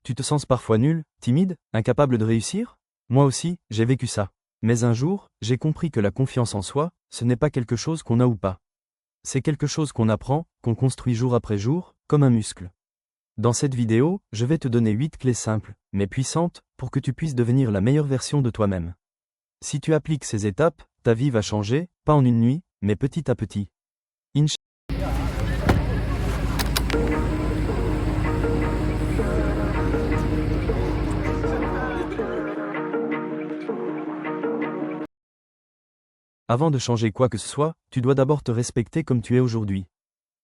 Tu te sens parfois nul, timide, incapable de réussir? Moi aussi, j'ai vécu ça. Mais un jour, j'ai compris que la confiance en soi, ce n'est pas quelque chose qu'on a ou pas. C'est quelque chose qu'on apprend, qu'on construit jour après jour, comme un muscle. Dans cette vidéo, je vais te donner 8 clés simples, mais puissantes, pour que tu puisses devenir la meilleure version de toi-même. Si tu appliques ces étapes, ta vie va changer, pas en une nuit, mais petit à petit. Avant de changer quoi que ce soit, tu dois d'abord te respecter comme tu es aujourd'hui.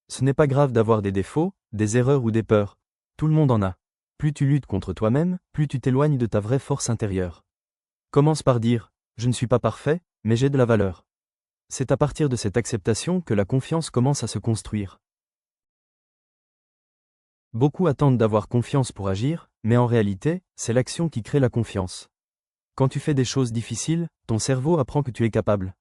Ce n'est pas grave d'avoir des défauts, des erreurs ou des peurs. Tout le monde en a. Plus tu luttes contre toi-même, plus tu t'éloignes de ta vraie force intérieure. Commence par dire « Je ne suis pas parfait, mais j'ai de la valeur ». C'est à partir de cette acceptation que la confiance commence à se construire. Beaucoup attendent d'avoir confiance pour agir, mais en réalité, c'est l'action qui crée la confiance. Quand tu fais des choses difficiles, ton cerveau apprend que tu es capable.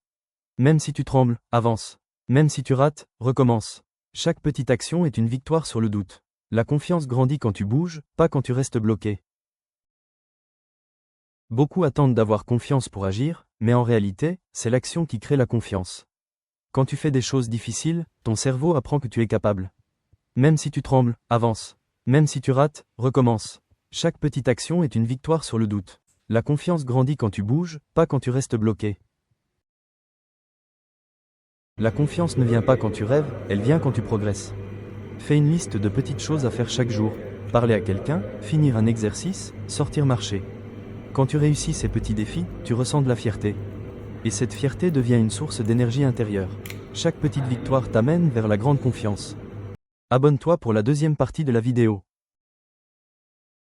Même si tu trembles, avance. Même si tu rates, recommence. Chaque petite action est une victoire sur le doute. La confiance grandit quand tu bouges, pas quand tu restes bloqué. Beaucoup attendent d'avoir confiance pour agir, mais en réalité, c'est l'action qui crée la confiance. Quand tu fais des choses difficiles, ton cerveau apprend que tu es capable. Même si tu trembles, avance. Même si tu rates, recommence. Chaque petite action est une victoire sur le doute. La confiance grandit quand tu bouges, pas quand tu restes bloqué. La confiance ne vient pas quand tu rêves, elle vient quand tu progresses. Fais une liste de petites choses à faire chaque jour. Parler à quelqu'un, finir un exercice, sortir marcher. Quand tu réussis ces petits défis, tu ressens de la fierté. Et cette fierté devient une source d'énergie intérieure. Chaque petite victoire t'amène vers la grande confiance. Abonne-toi pour la deuxième partie de la vidéo.